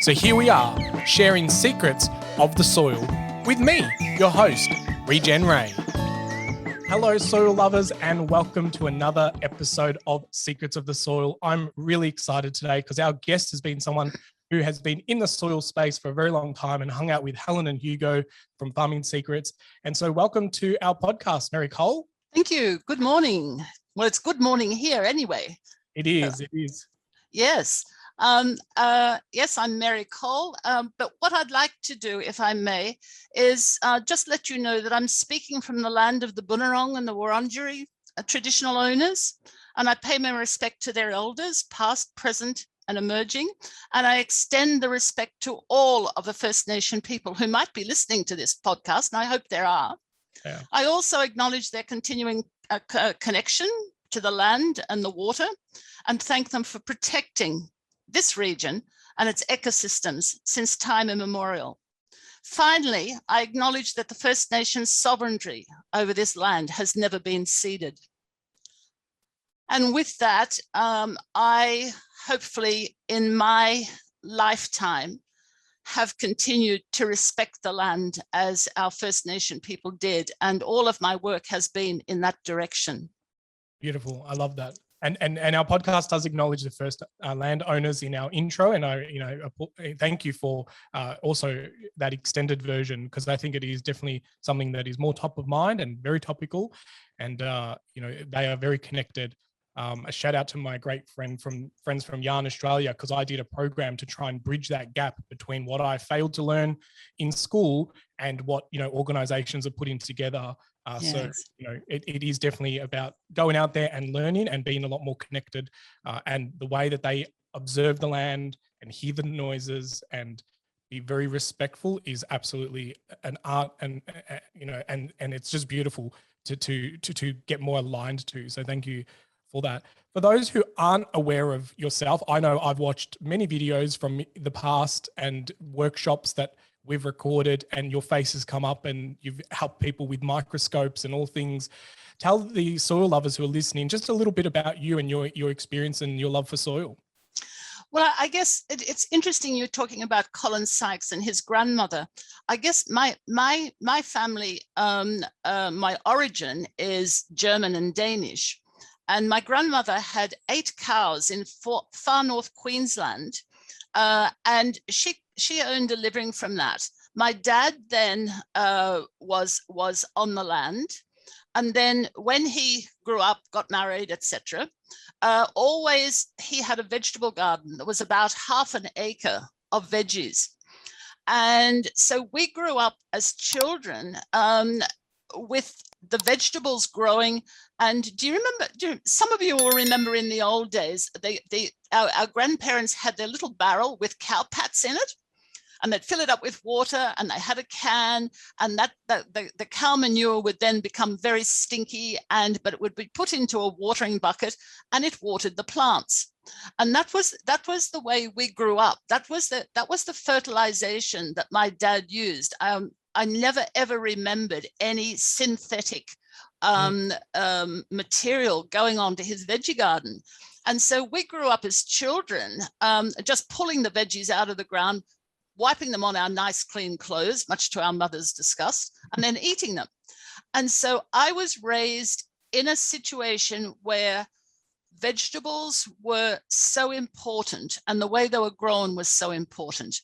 So here we are, sharing secrets of the soil with me, your host, Regenerative. Hello, soil lovers, and welcome to another episode of Secrets of the Soil. I'm really excited today because our guest has been someone who has been in the soil space for a very long time and hung out with Helen and Hugo from Farming Secrets. And so welcome to our podcast, Mary Cole. Thank you. Good morning. Well, it's good morning here anyway. It is. Yes. Yes, I'm Mary Cole. But what I'd like to do, if I may, is just let you know that I'm speaking from the land of the Bunurong and the Wurundjeri traditional owners, and I pay my respect to their elders, past, present, and emerging, and I extend the respect to all of the First Nation people who might be listening to this podcast, and I hope there are. Yeah. I also acknowledge their continuing connection to the land and the water, and thank them for protecting this region and its ecosystems since time immemorial. Finally, I acknowledge that the First Nations sovereignty over this land has never been ceded. And with that, I hopefully in my lifetime have continued to respect the land as our First Nation people did, and all of my work has been in that direction. Beautiful. I love that. And our podcast does acknowledge the first landowners in our intro, and I thank you for also that extended version, because I think it is definitely something that is more top of mind and very topical, and they are very connected. A shout out to my great friends from Yarn Australia, because I did a program to try and bridge that gap between what I failed to learn in school and what organizations are putting together. Yes. So it is definitely about going out there and learning and being a lot more connected, and the way that they observe the land and hear the noises and be very respectful is absolutely an art, and and it's just beautiful to get more aligned to. So thank you for that. For those who aren't aware of yourself, I know I've watched many videos from the past and workshops that we've recorded, and your face has come up and you've helped people with microscopes and all things. Tell the soil lovers who are listening just a little bit about you and your experience and your love for soil. Well, I guess it's interesting you're talking about Colin Sykes and his grandmother. I guess my family, my origin is German and Danish. And my grandmother had 8 cows in far north Queensland, and she earned a living from that. My dad then was on the land, and then when he grew up, got married, etc., always he had a vegetable garden that was about half an acre of veggies. And so we grew up as children with the vegetables growing. And do you remember, some of you will remember in the old days, our grandparents had their little barrel with cow pats in it, and they'd fill it up with water, and they had a can, and the cow manure would then become very stinky, but it would be put into a watering bucket, and it watered the plants. And that was the way we grew up. That was the fertilization that my dad used. I never ever remembered any synthetic material going on to his veggie garden. And so we grew up as children, just pulling the veggies out of the ground, wiping them on our nice clean clothes, much to our mother's disgust, and then eating them. And so I was raised in a situation where vegetables were so important, and the way they were grown was so important.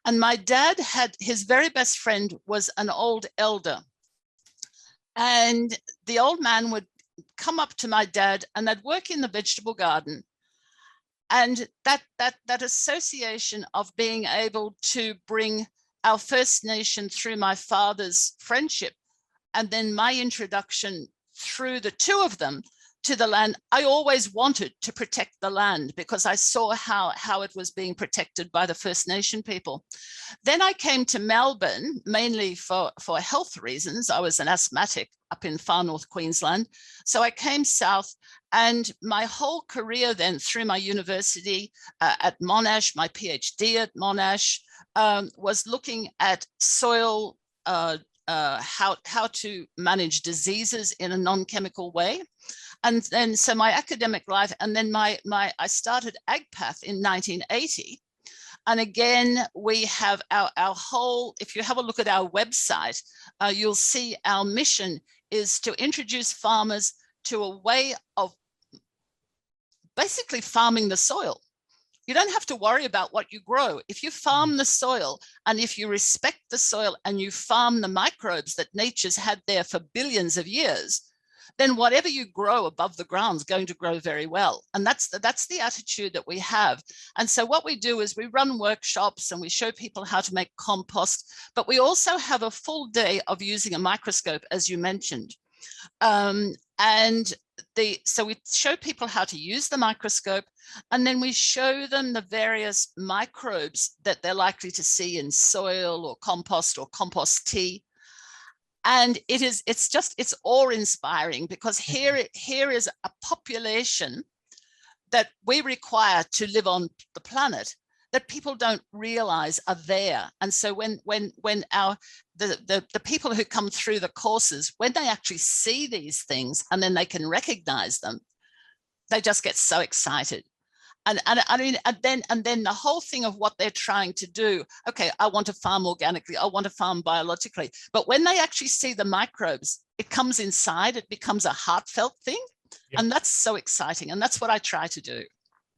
And my dad had, his very best friend was an old elder. And the old man would come up to my dad, and they'd work in the vegetable garden. And that association of being able to bring our First Nation through my father's friendship, and then my introduction through the two of them to the land, I always wanted to protect the land because I saw how it was being protected by the First Nation people. Then I came to Melbourne, mainly for health reasons. I was an asthmatic up in far north Queensland. So I came south, and my whole career then through my university at Monash, my PhD at Monash, was looking at soil, how to manage diseases in a non-chemical way. And then, so my academic life, and then I started AgPath in 1980. And again, we have our whole, if you have a look at our website, you'll see our mission is to introduce farmers to a way of basically farming the soil. You don't have to worry about what you grow. If you farm the soil, and if you respect the soil and you farm the microbes that nature's had there for billions of years, then whatever you grow above the ground is going to grow very well. And that's the attitude that we have. And so what we do is we run workshops and we show people how to make compost, but we also have a full day of using a microscope, as you mentioned. So we show people how to use the microscope, and then we show them the various microbes that they're likely to see in soil or compost tea. And it's awe-inspiring, because here is a population that we require to live on the planet that people don't realize are there. And so when the people who come through the courses, when they actually see these things and then they can recognize them, they just get so excited. And then the whole thing of what they're trying to do, okay, I want to farm organically, I want to farm biologically, but when they actually see the microbes, it comes inside, it becomes a heartfelt thing. Yep. And that's so exciting. And that's what I try to do.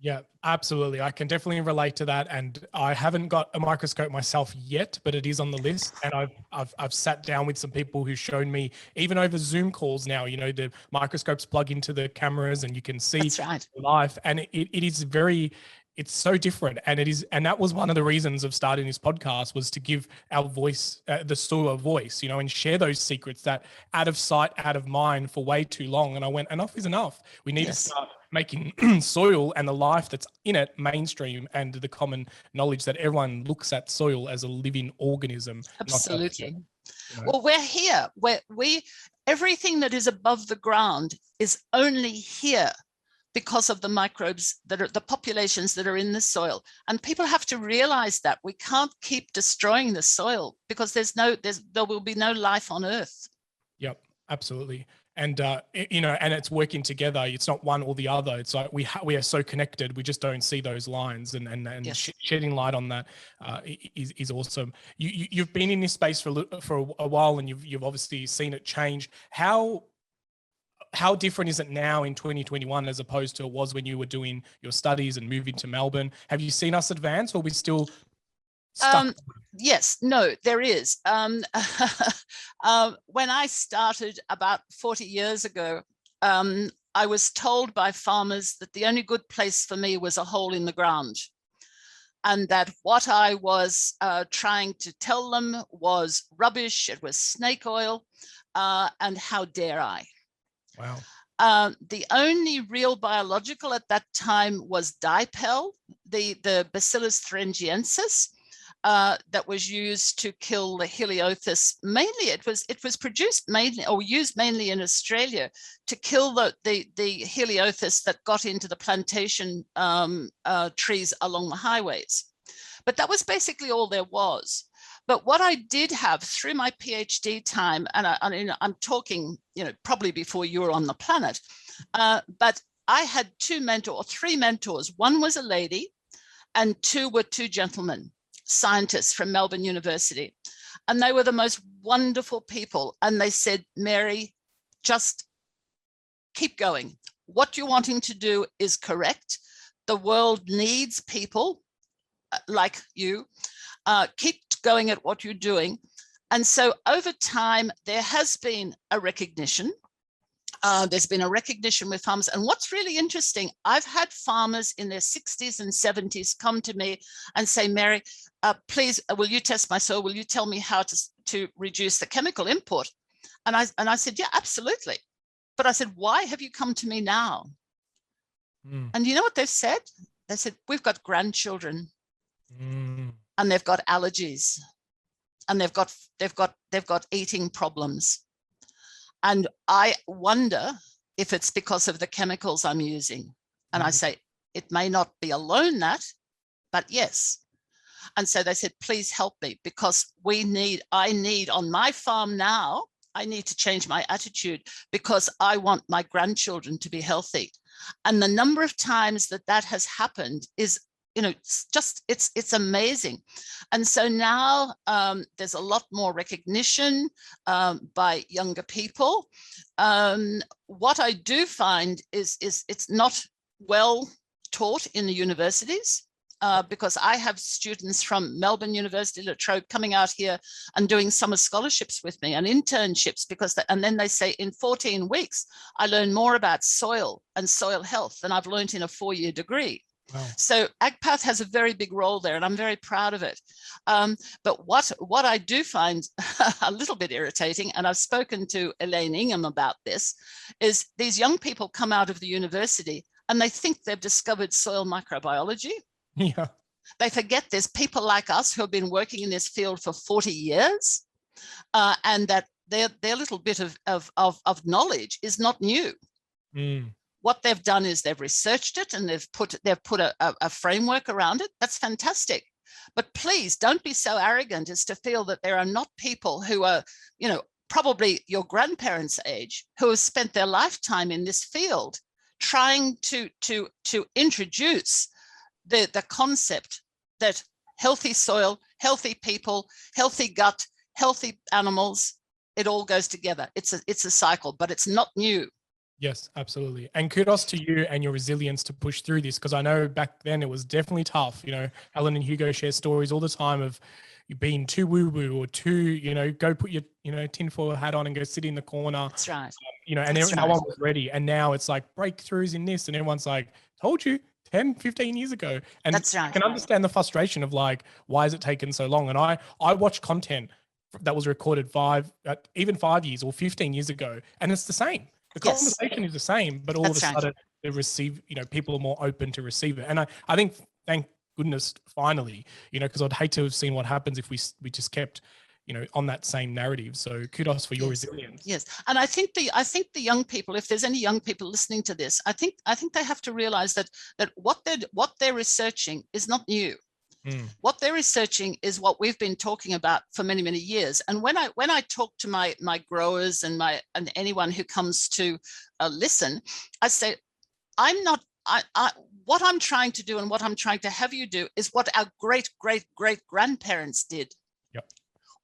Yeah, absolutely. I can definitely relate to that. And I haven't got a microscope myself yet, but it is on the list. And I've sat down with some people who showed me, even over Zoom calls now, you know, the microscopes plug into the cameras and you can see life. And it is it's so different. And that was one of the reasons of starting this podcast, was to give our voice, the soil, a voice, you know, and share those secrets that out of sight, out of mind for way too long. And I went, enough is enough. We need to start making soil and the life that's in it mainstream, and the common knowledge that everyone looks at soil as a living organism. Absolutely. You know? Well, we're here. Everything that is above the ground is only here because of the microbes that are the populations that are in the soil. And people have to realize that we can't keep destroying the soil, because there will be no life on Earth. Yep, absolutely. And, you know, and it's working together. It's not one or the other. It's like we are so connected. We just don't see those lines, and yes. Shedding light on that is awesome. You've been in this space for a while, and you've obviously seen it change. How different is it now in 2021 as opposed to it was when you were doing your studies and moving to Melbourne? Have you seen us advance, or are we still stuck? Yes, no, there is. When I started about 40 years ago, I was told by farmers that the only good place for me was a hole in the ground, and that what I was trying to tell them was rubbish, it was snake oil, and how dare I? Wow. The only real biological at that time was dipel, the Bacillus thuringiensis, that was used to kill the Heliothis. Mainly, it was produced mainly, or used mainly in Australia, to kill the Heliothis that got into the plantation trees along the highways. But that was basically all there was. But what I did have through my PhD time, and I'm talking, you know, probably before you were on the planet, but I had three mentors. One was a lady, and two were two gentlemen, scientists from Melbourne University. And they were the most wonderful people. And they said, Mary, just keep going. What you're wanting to do is correct. The world needs people like you. Keep going at what you're doing. And so over time, there has been a recognition. There's been a recognition with farmers. And what's really interesting, I've had farmers in their 60s and 70s come to me and say, Mary, please, will you test my soil? Will you tell me how to reduce the chemical input? And I said, yeah, absolutely. But I said, why have you come to me now? And you know what they've said? They said, we've got grandchildren. And they've got allergies, and they've got eating problems. And I wonder if it's because of the chemicals I'm using. And I say, it may not be alone that, but yes. And so they said, please help me, because I need on my farm now, I need to change my attitude, because I want my grandchildren to be healthy. And the number of times that has happened is it's amazing. And so now there's a lot more recognition by younger people. What I do find is it's not well taught in the universities. Because I have students from Melbourne University, La Trobe, coming out here and doing summer scholarships with me and internships, and then they say in 14 weeks, I learn more about soil and soil health than I've learned in a 4-year degree. Wow. So AgPath has a very big role there, and I'm very proud of it. But what I do find a little bit irritating, and I've spoken to Elaine Ingham about this, is these young people come out of the university and they think they've discovered soil microbiology. Yeah. They forget there's people like us who have been working in this field for 40 years, and that their little bit of knowledge is not new. What they've done is they've researched it and they've put a framework around it. That's fantastic. But please don't be so arrogant as to feel that there are not people who are, probably your grandparents' age, who have spent their lifetime in this field trying to introduce the concept that healthy soil, healthy people, healthy gut, healthy animals, it all goes together. It's a cycle, but it's not new. Yes, absolutely. And kudos to you and your resilience to push through this, because I know back then it was definitely tough. Helen and Hugo share stories all the time of you being too woo-woo or too, go put your, tinfoil hat on and go sit in the corner. That's right. And no one was ready. And now it's like breakthroughs in this, and everyone's like, told you 10, 15 years ago. And that's right. I can understand the frustration of like, why has it taken so long? And I watch content that was recorded 5 years or 15 years ago, and it's the same. The conversation is the same, but all of a sudden they receive, people are more open to receive it. And I think, thank goodness, finally, because I'd hate to have seen what happens if we just kept, on that same narrative. So kudos for your resilience. Yes. And I think the young people, if there's any young people listening to this, I think they have to realize that what they're researching is not new. What they're researching is what we've been talking about for many, many years. And when I talk to my growers and anyone who comes to listen, I say, what I'm trying to do and what I'm trying to have you do is what our great grandparents did. Yep.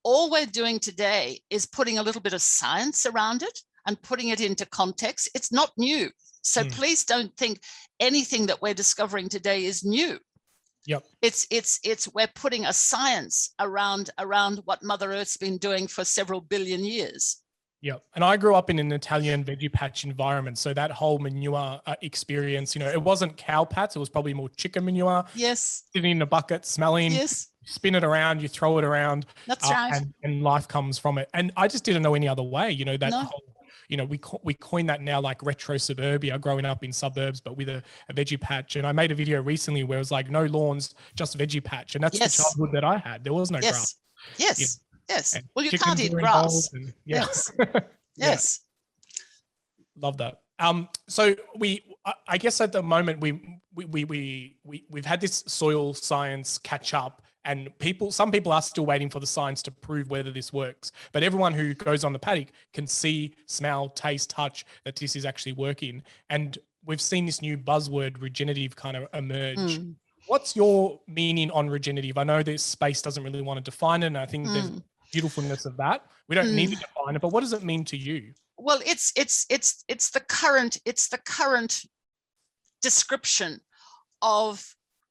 All we're doing today is putting a little bit of science around it and putting it into context. It's not new. So please don't think anything that we're discovering today is new. Yep. It's we're putting a science around what Mother Earth's been doing for several billion years. Yep. And I grew up in an Italian veggie patch environment. So that whole manure experience, it wasn't cow pats. It was probably more chicken manure. Yes. Sitting in a bucket, smelling. Yes. Spin it around, you throw it around. That's right. And life comes from it. And I just didn't know any other way, that whole, we coined that now like retro suburbia, growing up in suburbs, but with a veggie patch. And I made a video recently where it was like no lawns, just veggie patch. And that's the childhood that I had. There was no grass. Yes. Yes. Well, you can't eat grass. Yes. Yes. Love that. So I guess at the moment we've had this soil science catch up, and some people are still waiting for the science to prove whether this works. But everyone who goes on the paddock can see, smell, taste, touch that this is actually working. And we've seen this new buzzword regenerative kind of emerge. What's your meaning on regenerative? I know this space doesn't really want to define it, and I think there's beautifulness of that. We don't need to define it, but what does it mean to you? Well, it's the current description of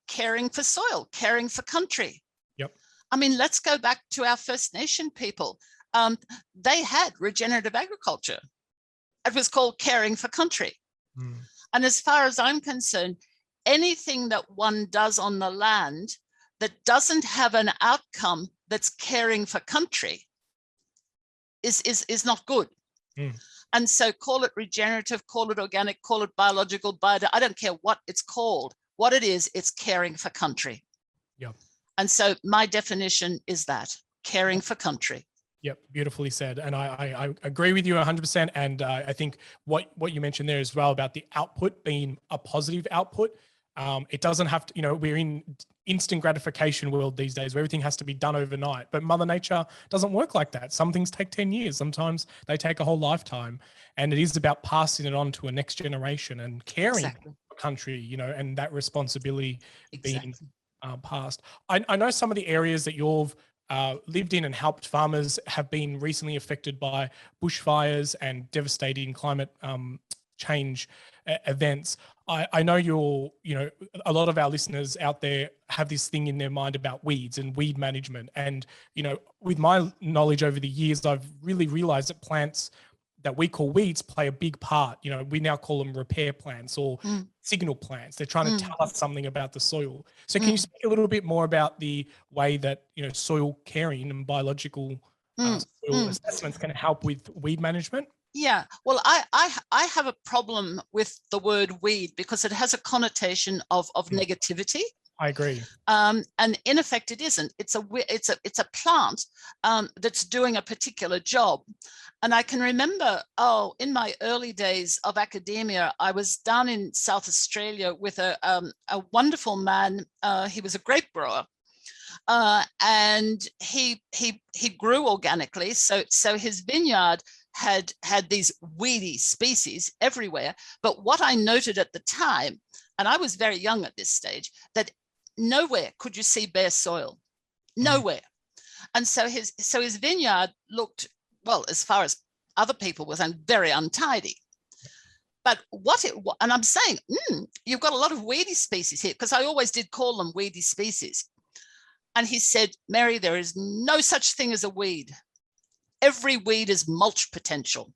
caring for soil, caring for country. Yep. I mean, let's go back to our First Nation people. They had regenerative agriculture. It was called caring for country. And as far as I'm concerned, anything that one does on the land that doesn't have an outcome that's caring for country is not good. And so call it regenerative, call it organic, call it biological, I don't care what it's called. What it is, it's caring for country. Yep. And so my definition is that, caring for country. Yep, beautifully said. And I agree with you 100%. And I think what you mentioned there as well about the output being a positive output, it doesn't have to, we're in instant gratification world these days where everything has to be done overnight. But Mother Nature doesn't work like that. Some things take 10 years. Sometimes they take a whole lifetime. And it is about passing it on to a next generation and caring for country, you know, and that responsibility being Exactly. passed. I know some of the areas that you've lived in and helped farmers have been recently affected by bushfires and devastating climate change events. I know a lot of our listeners out there have this thing in their mind about weeds and weed management. And, you know, with my knowledge over the years, I've really realized that plants that we call weeds play a big part. You know, we now call them repair plants or signal plants. They're trying to tell us something about the soil. So can you speak a little bit more about the way that, you know, soil caring and biological soil assessments can help with weed management? Yeah, well, I have a problem with the word weed because it has a connotation of negativity. I agree. And in effect, it isn't. It's a plant that's doing a particular job. And I can remember, in my early days of academia, I was down in South Australia with a wonderful man. He was a grape grower. And he grew organically. So his vineyard had these weedy species everywhere. But what I noted at the time, and I was very young at this stage, that nowhere could you see bare soil, nowhere. And so his vineyard looked, well, as far as other people were saying, very untidy. But and I'm saying, you've got a lot of weedy species here, because I always did call them weedy species. And he said, Mary, there is no such thing as a weed. Every weed is mulch potential.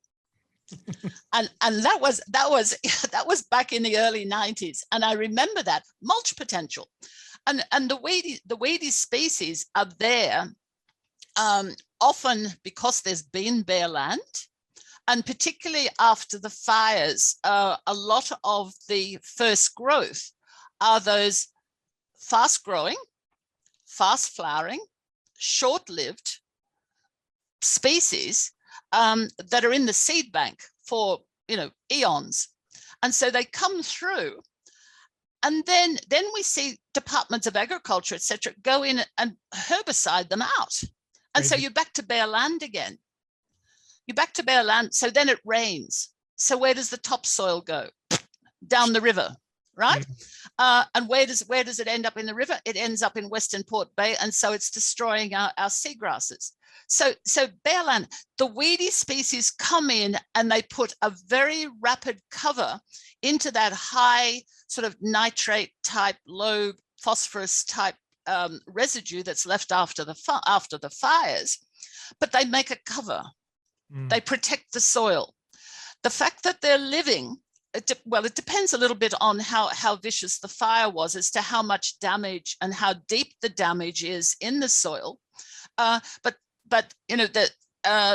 and that was back in the early 90s. And I remember that, mulch potential. And the weedy species are there often because there's been bare land. And particularly after the fires, a lot of the first growth are those fast growing, fast flowering, short-lived species that are in the seed bank for, you know, eons. And so they come through, and then we see departments of agriculture, etc., go in and herbicide them out. And so you're back to bare land again. You're back to bare land. So then it rains. So where does the topsoil go? Down the river, right? And where does it end up in the river? It ends up in Western Port Bay, and so it's destroying our seagrasses. So bare land, the weedy species come in and they put a very rapid cover into that high sort of nitrate type, low phosphorus type residue that's left after the fires, but they make a cover. They protect the soil. The fact that they're living, it depends a little bit on how vicious the fire was as to how much damage and how deep the damage is in the soil. But you know that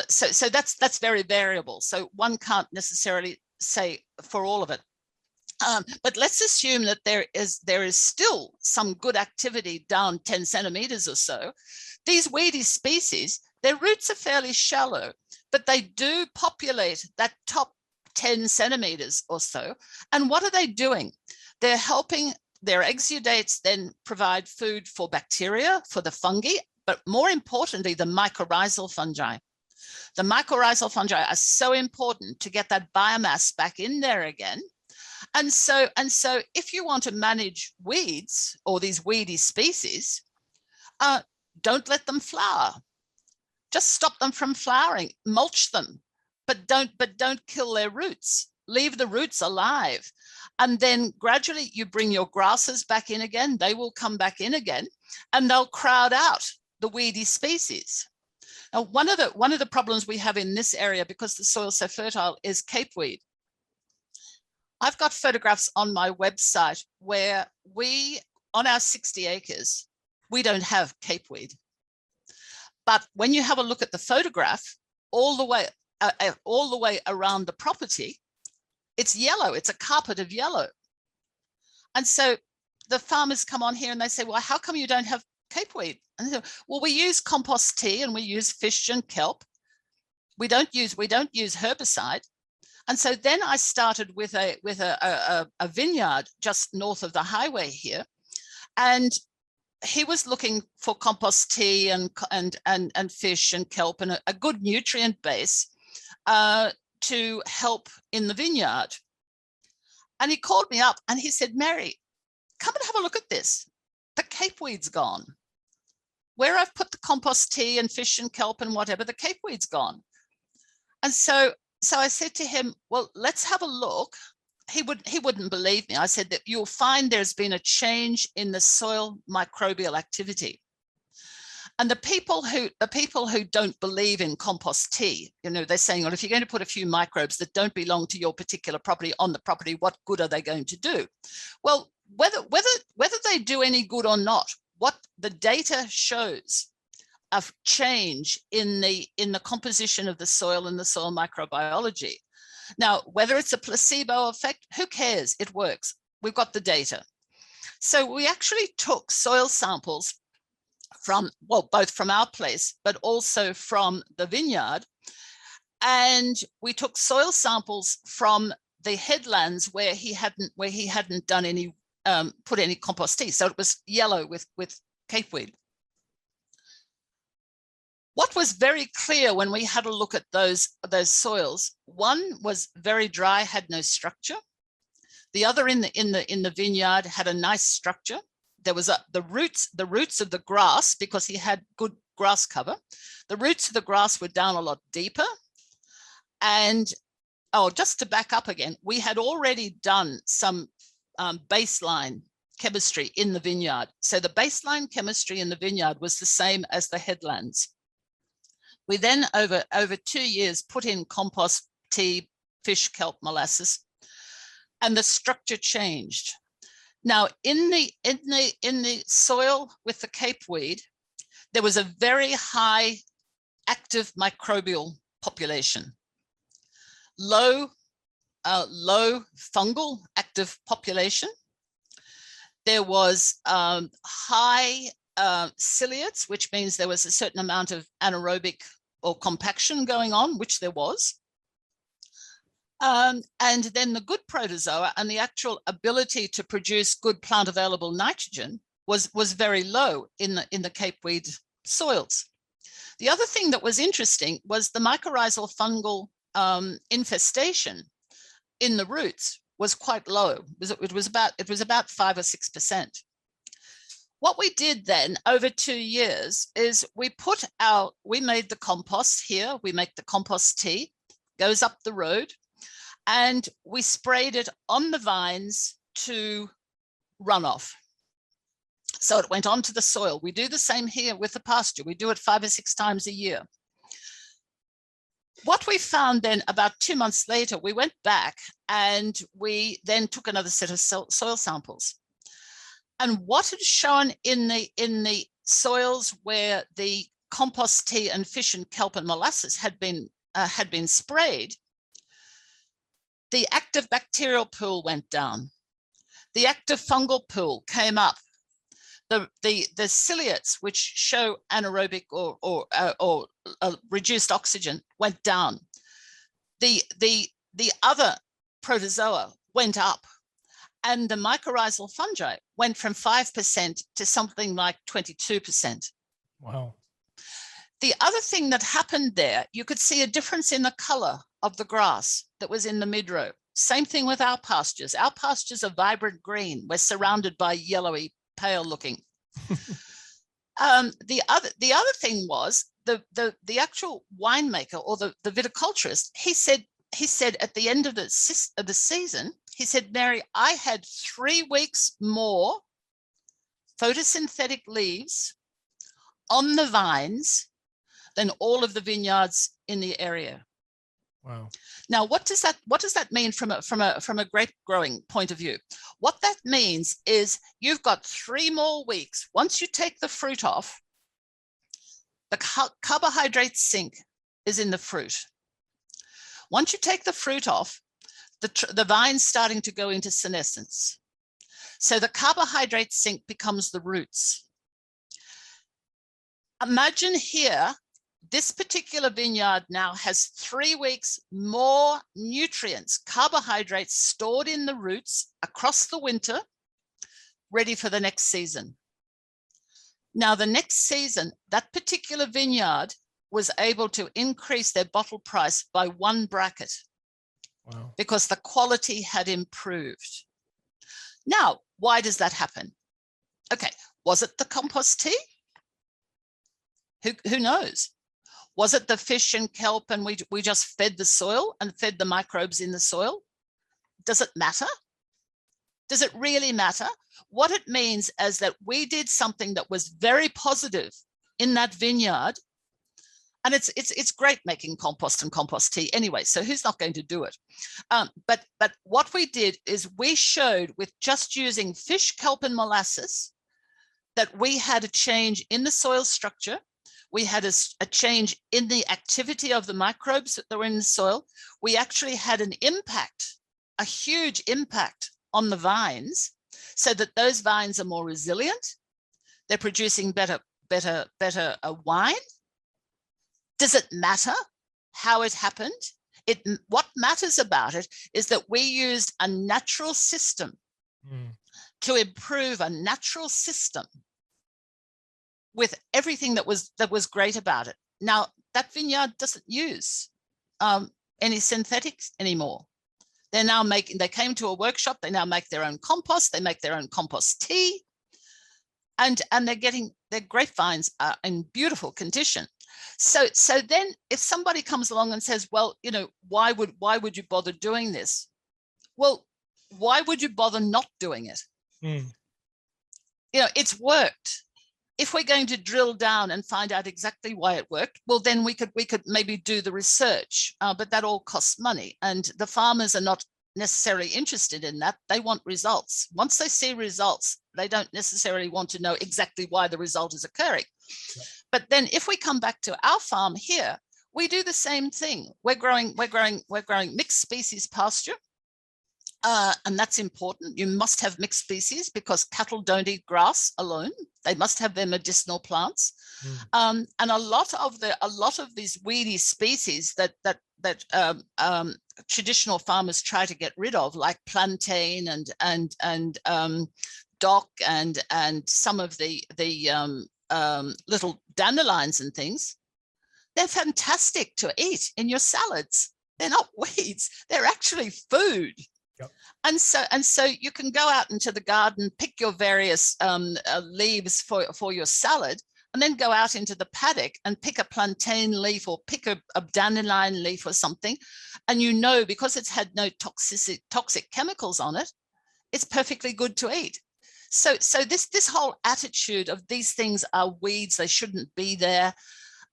so that's very variable. So one can't necessarily say for all of it. But let's assume that there is still some good activity down 10 centimeters or so. These weedy species, their roots are fairly shallow, but they do populate that top 10 centimeters or so. And what are they doing? They're helping, their exudates then provide food for bacteria, for the fungi, but more importantly, the mycorrhizal fungi. The mycorrhizal fungi are so important to get that biomass back in there again. And so if you want to manage weeds or these weedy species, don't let them flower. Just stop them from flowering, mulch them, but don't kill their roots. Leave the roots alive. And then gradually you bring your grasses back in again. They will come back in again, and they'll crowd out the weedy species. Now, one of the problems we have in this area, because the soil's so fertile, is capeweed. I've got photographs on my website where on our 60 acres, we don't have capeweed. But when you have a look at the photograph, all the way around the property, it's yellow. It's a carpet of yellow. And so the farmers come on here and they say, well, how come you don't have capeweed? And they say, well, we use compost tea and we use fish and kelp. We don't use herbicide. And so then I started with a vineyard just north of the highway here, and he was looking for compost tea and fish and kelp and a good nutrient base to help in the vineyard. And he called me up and he said, Mary, come and have a look at this. The capeweed's gone. Where I've put the compost tea and fish and kelp and whatever, the capeweed's gone. And so I said to him, well, let's have a look. He wouldn't believe me. I said that you'll find there's been a change in the soil microbial activity. And the people who don't believe in compost tea, you know, they're saying, well, if you're going to put a few microbes that don't belong to your particular property on the property, what good are they going to do? Well, whether they do any good or not, what the data shows of change in the composition of the soil and the soil microbiology. Now, whether it's a placebo effect, who cares? It works. We've got the data. So we actually took soil samples from, well, both from our place, but also from the vineyard. And we took soil samples from the headlands where he hadn't done any, put any compost tea. So it was yellow with capeweed. What was very clear when we had a look at those soils, one was very dry, had no structure. The other in the vineyard had a nice structure. There was the roots of the grass, because he had good grass cover. The roots of the grass were down a lot deeper. And just to back up again, we had already done some baseline chemistry in the vineyard. So the baseline chemistry in the vineyard was the same as the headlands. We then, over 2 years, put in compost, tea, fish, kelp, molasses, and the structure changed. Now, in the soil with the capeweed, there was a very high active microbial population, low fungal active population. There was high ciliates, which means there was a certain amount of anaerobic or compaction going on, which there was. And then the good protozoa and the actual ability to produce good plant available nitrogen was very low in the capeweed soils. The other thing that was interesting was the mycorrhizal fungal infestation in the roots was quite low. It was about 5 or 6%. What we did then over 2 years is we made the compost here. We make the compost tea, goes up the road, and we sprayed it on the vines to runoff. So it went onto the soil. We do the same here with the pasture. We do it 5 or 6 times a year. What we found then, about 2 months later, we went back and we then took another set of soil samples. And what had shown in the soils where the compost tea and fish and kelp and molasses had been sprayed, the active bacterial pool went down. The active fungal pool came up. The ciliates, which show anaerobic or reduced oxygen, went down. The other protozoa went up. And the mycorrhizal fungi went from 5% to something like 22%. Wow. The other thing that happened there, you could see a difference in the color of the grass that was in the midrow. Same thing with our pastures. Our pastures are vibrant green. We're surrounded by yellowy, pale looking. The other thing was the actual winemaker or the viticulturist. He said at the end of the season, he said, Mary, I had 3 weeks more photosynthetic leaves on the vines than all of the vineyards in the area. Wow. Now, what does that mean from a grape growing point of view? What that means is you've got 3 more weeks. Once you take the fruit off, the carbohydrate sink is in the fruit. Once you take the fruit off, the vine's starting to go into senescence. So the carbohydrate sink becomes the roots. Imagine here, this particular vineyard now has 3 weeks more nutrients, carbohydrates stored in the roots across the winter, ready for the next season. Now, the next season, that particular vineyard was able to increase their bottle price by 1 bracket. Wow. because the quality had improved. Now, why does that happen? Okay, was it the compost tea? Who knows? Was it the fish and kelp and we just fed the soil and fed the microbes in the soil? Does it matter? Does it really matter? What it means is that we did something that was very positive in that vineyard. And it's great making compost and compost tea anyway, so who's not going to do it? But what we did is we showed with just using fish, kelp, and molasses that we had a change in the soil structure. We had a change in the activity of the microbes that were in the soil. We actually had an impact, a huge impact on the vines, so that those vines are more resilient. They're producing better wine. Does it matter how it happened? What matters about it is that we used a natural system to improve a natural system with everything that was great about it. Now, that vineyard doesn't use any synthetics anymore. They're now they came to a workshop, they now make their own compost, they make their own compost tea, and their grapevines are in beautiful condition. So then if somebody comes along and says, well, you know, why would you bother doing this? Well, why would you bother not doing it? You know, it's worked. If we're going to drill down and find out exactly why it worked, well, then we could maybe do the research, but that all costs money. And the farmers are not necessarily interested in that. They want results. Once they see results, they don't necessarily want to know exactly why the result is occurring. Yep. But then if we come back to our farm here, we do the same thing. We're growing mixed species pasture. And that's important. You must have mixed species because cattle don't eat grass alone. They must have their medicinal plants. And a lot of these weedy species that traditional farmers try to get rid of, like plantain and dock and some of the little dandelions and things, they're fantastic to eat in your salads. They're not weeds. They're actually food. Yep. And so you can go out into the garden, pick your various leaves for your salad, and then go out into the paddock and pick a plantain leaf or pick a dandelion leaf or something. And you know, because it's had no toxic chemicals on it, it's perfectly good to eat. So this whole attitude of these things are weeds, they shouldn't be there,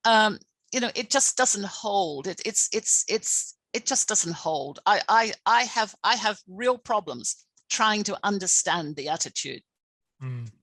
you know, it just doesn't hold. It just doesn't hold. I have real problems trying to understand the attitude.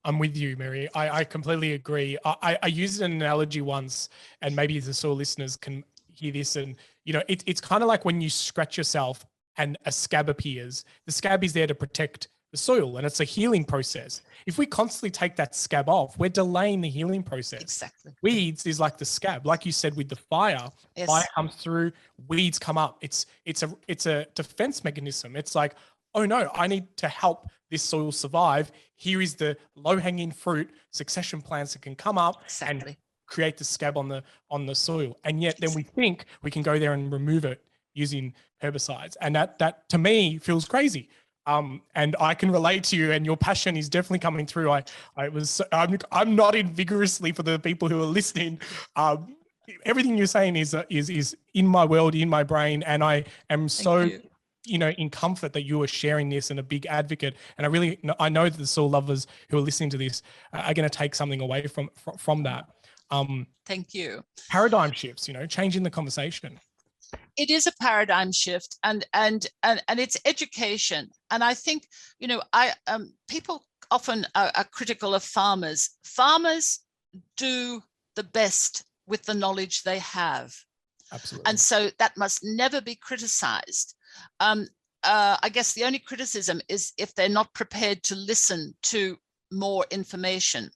I'm with you, Mary. I completely agree. I used an analogy once, and maybe the soil listeners can hear this. And, you know, it's kind of like when you scratch yourself and a scab appears. The scab is there to protect the soil, and it's a healing process. If we constantly take that scab off, we're delaying the healing process. Exactly. Weeds is like the scab, like you said with the fire. Yes. Fire comes through, weeds come up. It's a defense mechanism. It's like, oh no, I need to help this soil survive. Here is the low-hanging fruit, succession plants that can come up and create the scab on the soil. And yet then we think we can go there and remove it using herbicides, and that to me feels crazy. And I can relate to you, and your passion is definitely coming through. I'm nodding vigorously for the people who are listening. Everything you're saying is in my world, in my brain, and I am so, you know, in comfort that you are sharing this and a big advocate. And I know that the soil lovers who are listening to this are going to take something away from that. Thank you. Paradigm shifts, you know, changing the conversation. It is a paradigm shift, and it's education. And I think, you know, people often are critical of farmers. Farmers do the best with the knowledge they have. Absolutely. And so that must never be criticized. I guess the only criticism is if they're not prepared to listen to more information.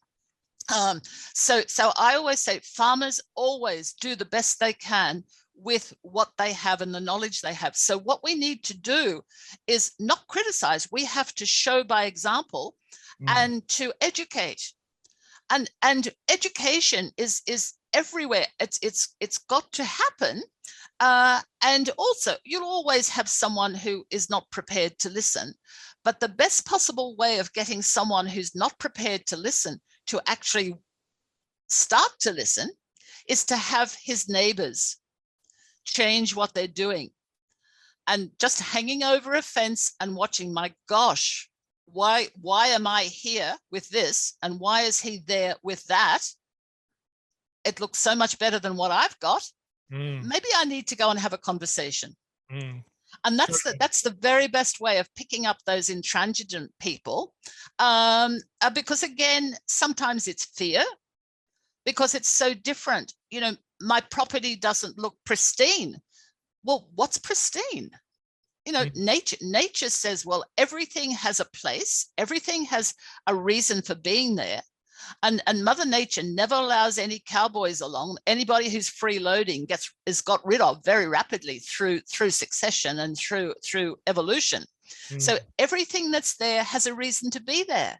So I always say farmers always do the best they can with what they have and the knowledge they have. So what we need to do is not criticize. We have to show by example and to educate. And education is everywhere. It's got to happen. And also, you'll always have someone who is not prepared to listen. But the best possible way of getting someone who's not prepared to listen to actually start to listen is to have his neighbors change what they're doing. And just hanging over a fence and watching, my gosh, why am I here with this? And why is he there with that? It looks so much better than what I've got. Maybe I need to go and have a conversation. And that's the very best way of picking up those intransigent people. Because again, sometimes it's fear, because it's so different. You know, my property doesn't look pristine. Well, what's pristine? You know, nature says, well, everything has a place, everything has a reason for being there. And Mother Nature never allows any cowboys along. Anybody who's freeloading is got rid of very rapidly through succession and through evolution. So everything that's there has a reason to be there.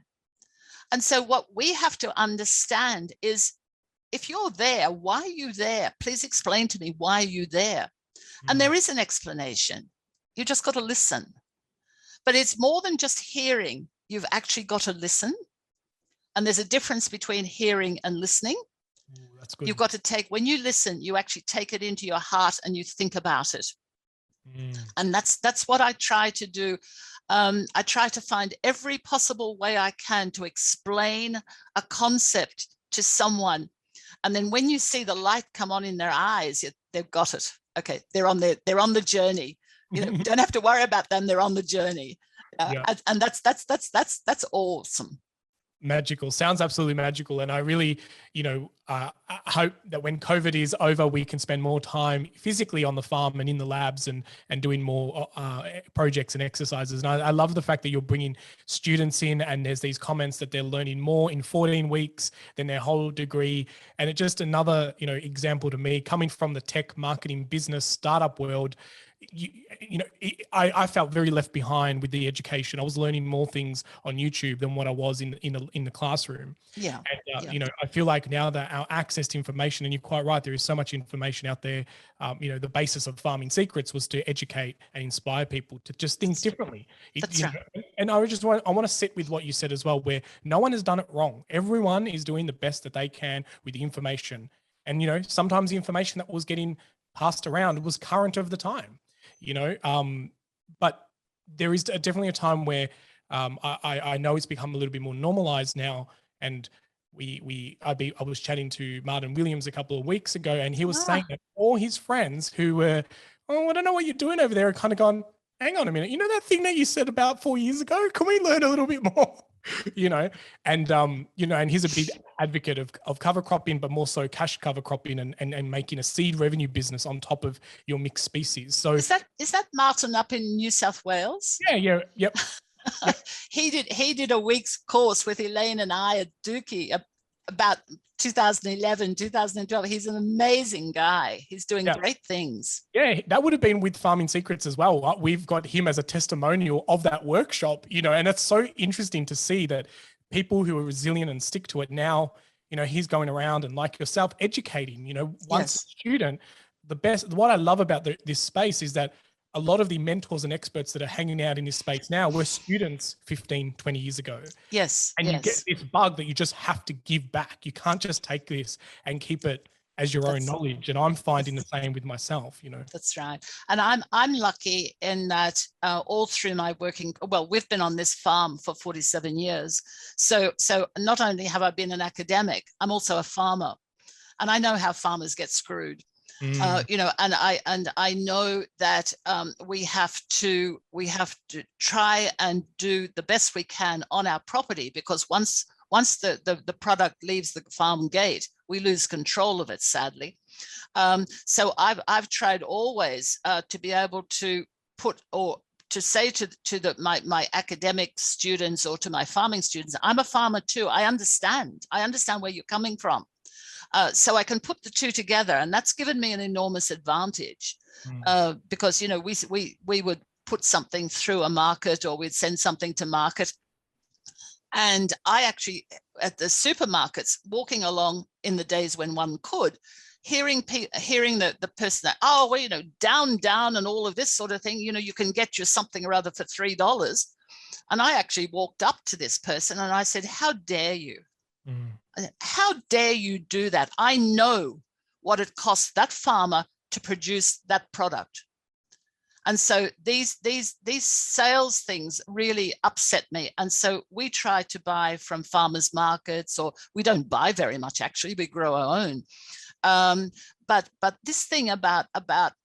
And so what we have to understand is, if you're there, why are you there? Please explain to me, why are you there? And there is an explanation. You just got to listen. But it's more than just hearing. You've actually got to listen. And there's a difference between hearing and listening. That's good. You've got to take, when you listen, you actually take it into your heart and you think about it. And that's what I try to do. I try to find every possible way I can to explain a concept to someone. And then when you see the light come on in their eyes, they've got it. Okay, they're on the journey. You know, don't have to worry about them. They're on the journey. And that's awesome. Magical. Sounds absolutely magical. And I really, I hope that when COVID is over, we can spend more time physically on the farm and in the labs and doing more projects and exercises. And I love the fact that you're bringing students in, and there's these comments that they're learning more in 14 weeks than their whole degree. And it's just another, example to me, coming from the tech marketing business startup world. I felt very left behind with the education. I was learning more things on YouTube than what I was in the classroom. Yeah. And, I feel like now that our access to information, and you're quite right, there is so much information out there. The basis of Farming Secrets was to educate and inspire people to just think differently. That's right. And I want to sit with what you said as well, where no one has done it wrong. Everyone is doing the best that they can with the information. And, sometimes the information that was getting passed around was current of the time. But there is definitely a time where I know it's become a little bit more normalized now. And I was chatting to Martin Williams a couple of weeks ago, and he was saying that all his friends who were, I don't know what you're doing over there, are kind of gone, hang on a minute, that thing that you said about 4 years ago, can we learn a little bit more? And he's a big advocate of cover cropping, but more so cash cover cropping and making a seed revenue business on top of your mixed species. So is that Martin up in New South Wales? Yeah. Yep. He did a week's course with Elaine and I at Dookie about 2011, 2012. He's an amazing guy. He's doing great things. Yeah, that would have been with Farming Secrets as well. We've got him as a testimonial of that workshop, and it's so interesting to see that people who are resilient and stick to it now, he's going around and, like yourself, educating, once a student. What I love about this space is that a lot of the mentors and experts that are hanging out in this space now were students 15, 20 years ago. Yes. And you get this bug that you just have to give back. You can't just take this and keep it as your own knowledge. And I'm finding the same with myself, That's right. And I'm lucky in that all through my we've been on this farm for 47 years. So not only have I been an academic, I'm also a farmer. And I know how farmers get screwed. And I know that we have to try and do the best we can on our property, because once the product leaves the farm gate, we lose control of it, sadly. So I've tried always to be able to put, or to say to my academic students or to my farming students, I'm a farmer too. I understand where you're coming from. So I can put the two together, and that's given me an enormous advantage because, we would put something through a market, or we'd send something to market. And I actually, at the supermarkets, walking along in the days when one could, hearing the person that, oh, well, you know, down and all of this sort of thing, you know, you can get you something or other for $3. And I actually walked up to this person and I said, how dare you? How dare you do that? I know what it costs that farmer to produce that product. And so these sales things really upset me. And so we try to buy from farmers markets, or we don't buy very much, actually, we grow our own. But this thing about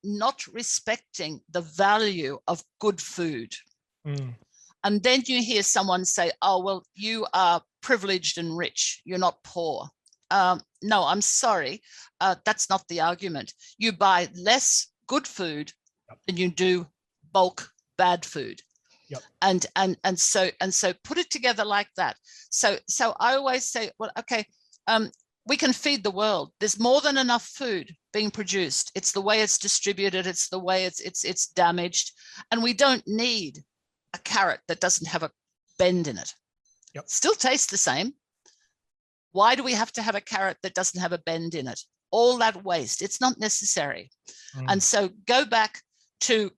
not respecting the value of good food. And then you hear someone say, oh, well, you are privileged and rich, you're not poor. No, I'm sorry. That's not the argument. You buy less good food than you do bulk bad food. And so put it together like that. So I always say, well, okay, we can feed the world. There's more than enough food being produced. It's the way it's distributed. It's the way it's damaged. And we don't need a carrot that doesn't have a bend in it. Still tastes the same. Why do we have to have a carrot that doesn't have a bend in it? All that waste, it's not necessary. And so go back to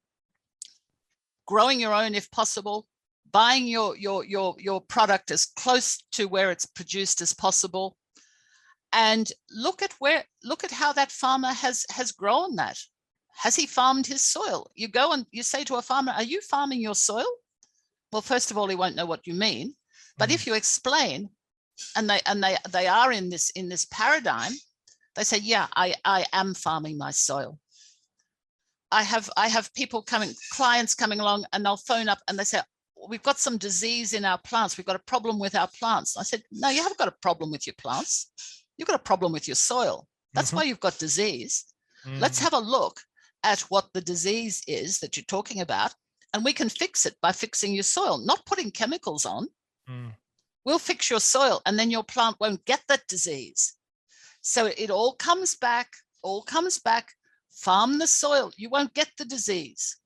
growing your own if possible, buying your product as close to where it's produced as possible, and look at how that farmer has grown that. Has he farmed his soil? You go and you say to a farmer, are you farming your soil? Well, first of all, he won't know what you mean. But if you explain, and they are in this paradigm, they say, yeah, I am farming my soil. I have clients coming along, and they'll phone up and they say, we've got some disease in our plants. We've got a problem with our plants. I said, no, you haven't got a problem with your plants. You've got a problem with your soil. That's why you've got disease. Let's have a look at what the disease is that you're talking about, and we can fix it by fixing your soil, not putting chemicals on. We'll fix your soil, and then your plant won't get that disease. So it all comes back. Farm the soil. You won't get the disease.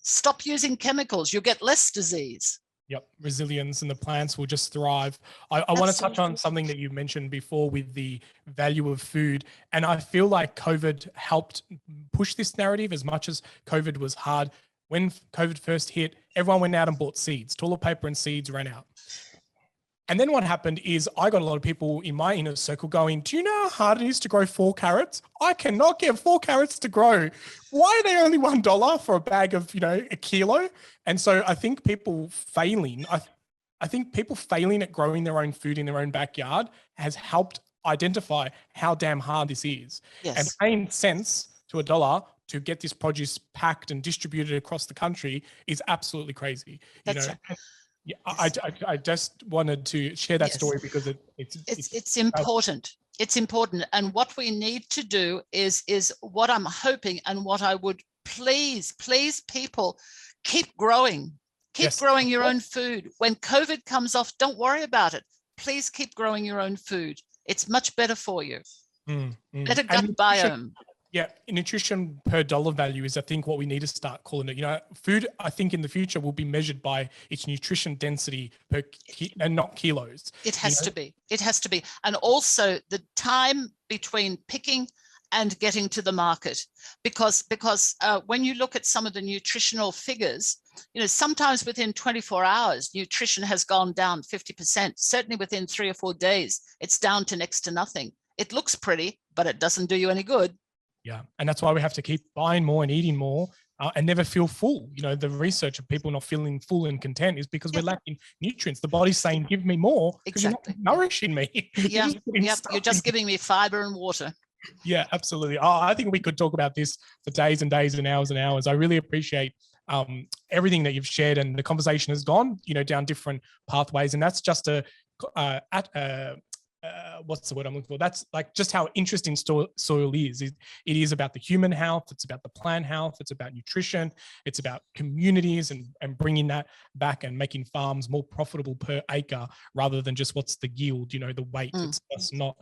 Stop using chemicals. You'll get less disease. Yep, resilience, and the plants will just thrive. I want to touch on something that you mentioned before with the value of food. And I feel like COVID helped push this narrative. As much as COVID was hard, when COVID first hit, everyone went out and bought seeds. Toilet paper and seeds ran out. And then what happened is I got a lot of people in my inner circle going, do you know how hard it is to grow 4 carrots? I cannot get 4 carrots to grow. Why are they only $1 for a bag of, a kilo? And so I think people failing, I think people failing at growing their own food in their own backyard has helped identify how damn hard this is. Yes. And paying cents to $1 to get this produce packed and distributed across the country is absolutely crazy. That's right. Yeah, I just wanted to share that story because it's important. It's important. And what we need to do is what I'm hoping, and what I would please people, keep growing. Keep growing your own food. When COVID comes off, don't worry about it. Please keep growing your own food. It's much better for you. Better gut biome. Yeah, nutrition per dollar value is, I think, what we need to start calling it. Food, I think, in the future will be measured by its nutrition density and not kilos. It has to be. It has to be. And also the time between picking and getting to the market, because when you look at some of the nutritional figures, sometimes within 24 hours, nutrition has gone down 50%. Certainly within 3 or 4 days, it's down to next to nothing. It looks pretty, but it doesn't do you any good. Yeah. And that's why we have to keep buying more and eating more and never feel full. The research of people not feeling full and content is because we're lacking nutrients. The body's saying, give me more because you're not nourishing me. Yeah. You're just giving me fiber and water. Yeah, absolutely. Oh, I think we could talk about this for days and days and hours and hours. I really appreciate everything that you've shared, and the conversation has gone, down different pathways. And that's just what's the word I'm looking for? That's like just how interesting soil is. It is about the human health. It's about the plant health. It's about nutrition. It's about communities and bringing that back and making farms more profitable per acre rather than just what's the yield, the weight. It's just not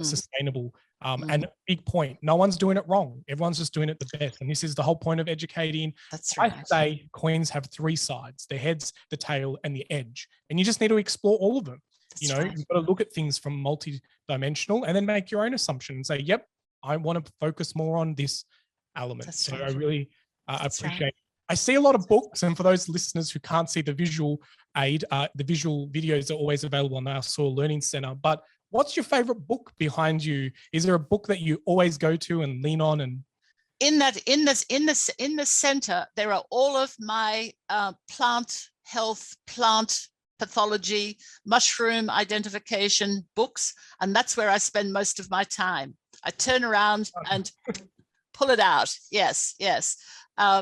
sustainable. And a big point, no one's doing it wrong. Everyone's just doing it the best. And this is the whole point of educating. That's right. I say coins have 3 sides: the heads, the tail, and the edge. And you just need to explore all of them. You've got to look at things from multi-dimensional and then make your own assumption and say, yep, I want to focus more on this element. That's I right. really appreciate it. I see a lot of books, and for those listeners who can't see the visual aid, the visual videos are always available on our Soil Learning Center. But what's your favorite book behind you? Is there a book that you always go to and lean on? And in the center, there are all of my plant health, plant pathology, mushroom identification books, and that's where I spend most of my time. I turn around and pull it out. Yes.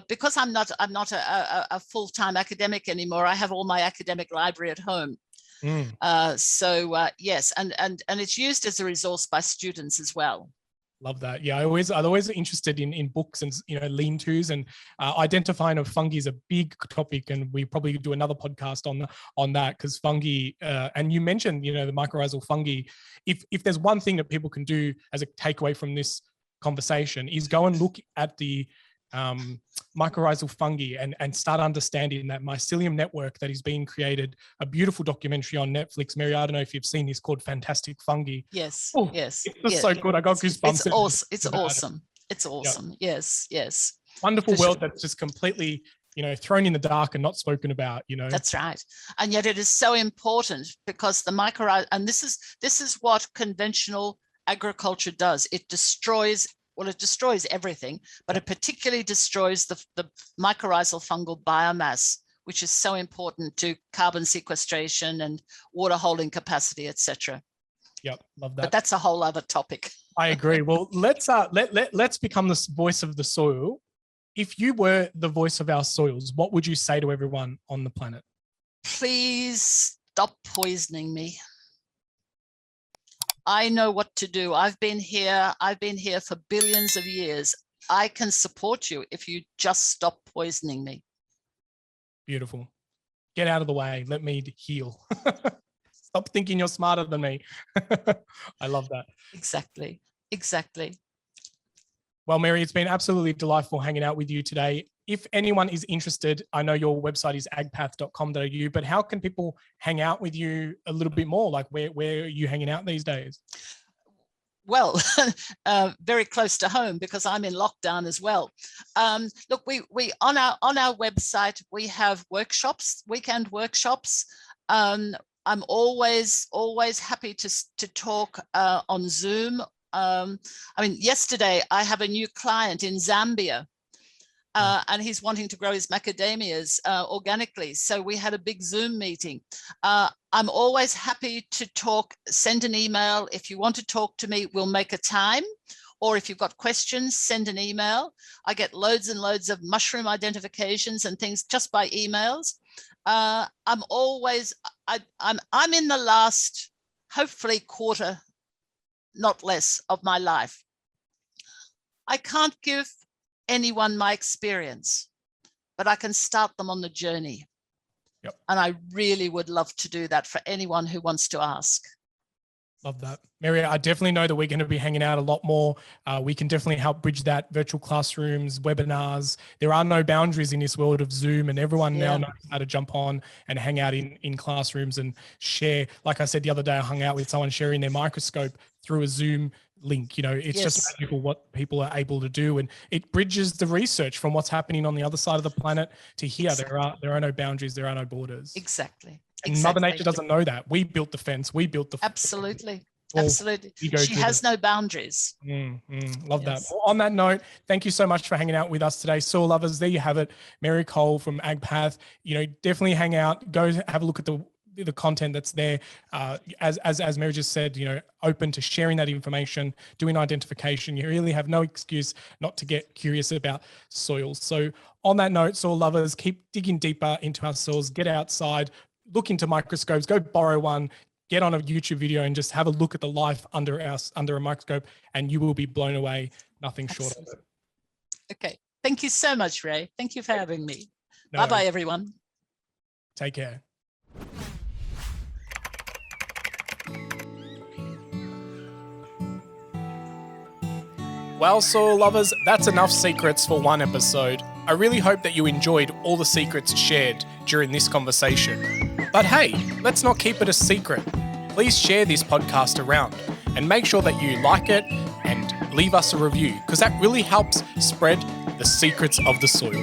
Because I'm not a full-time academic anymore. I have all my academic library at home. Yes, and it's used as a resource by students as well. Love that. Yeah, I'm always interested in books and lean-tos, and identifying of fungi is a big topic, and we probably do another podcast on that, because fungi, and you mentioned the mycorrhizal fungi. If there's one thing that people can do as a takeaway from this conversation, is go and look at the mycorrhizal fungi and start understanding that mycelium network that is being created. A beautiful documentary on Netflix. Mary, I don't know if you've seen this, called Fantastic Fungi. Yes. It's just so good. I got goosebumps. It's awesome. It's awesome. Yep. Yes. Wonderful world that's just completely thrown in the dark and not spoken about. That's right. And yet it is so important, because the mycorrhizal, and this is what conventional agriculture does. It destroys everything, but it particularly destroys the mycorrhizal fungal biomass, which is so important to carbon sequestration and water holding capacity, etc. Yep, love that. But that's a whole other topic. I agree. Well, let's become the voice of the soil. If you were the voice of our soils, what would you say to everyone on the planet? Please stop poisoning me. I know what to do. I've been here for billions of years. I can support you if you just stop poisoning me. Beautiful. Get out of the way. Let me heal. Stop thinking you're smarter than me. I love that. Exactly. Well, Mary, it's been absolutely delightful hanging out with you today. If anyone is interested, I know your website is agpath.com.au, but how can people hang out with you a little bit more? Like where are you hanging out these days? Well, very close to home, because I'm in lockdown as well. Look, we on our website, we have workshops, weekend workshops. I'm always happy to talk on Zoom. Yesterday I have a new client in Zambia. And he's wanting to grow his macadamias organically. So we had a big Zoom meeting. I'm always happy to talk. Send an email. If you want to talk to me, we'll make a time. Or if you've got questions, send an email. I get loads and loads of mushroom identifications and things just by emails. I'm in the last, hopefully, quarter, not less, of my life. I can't give anyone my experience, but I can start them on the journey. Yep. And I really would love to do that for anyone who wants to ask. Love that. Mary, I definitely know that we're going to be hanging out a lot more. We can definitely help bridge that. Virtual classrooms, webinars. There are no boundaries in this world of Zoom, and everyone now knows how to jump on and hang out in classrooms and share. Like I said the other day, I hung out with someone sharing their microscope through a Zoom link. It's just magical what people are able to do, and it bridges the research from what's happening on the other side of the planet to here. Exactly. There are no boundaries, there are no borders. Exactly. And Mother Nature doesn't know that. We built the fence. We built the Absolutely. She has no boundaries. Love that. Well, on that note, thank you so much for hanging out with us today. Soil lovers, there you have it. Mary Cole from AgPath. Definitely hang out. Go have a look at the content that's there. As Mary just said, open to sharing that information, doing identification. You really have no excuse not to get curious about soils. So on that note, soil lovers, keep digging deeper into our soils, get outside, look into microscopes, go borrow one, get on a YouTube video and just have a look at the life under a microscope, and you will be blown away. Nothing short of it. Okay. Thank you so much, Ray. Thank you for having me. Bye-bye, everyone. Take care. Well, soil lovers, that's enough secrets for one episode. I really hope that you enjoyed all the secrets shared during this conversation. But hey, let's not keep it a secret. please share this podcast around and make sure that you like it and leave us a review, because that really helps spread the secrets of the soil.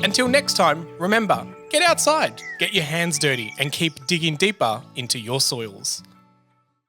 Until next time, remember, get outside, get your hands dirty, and keep digging deeper into your soils.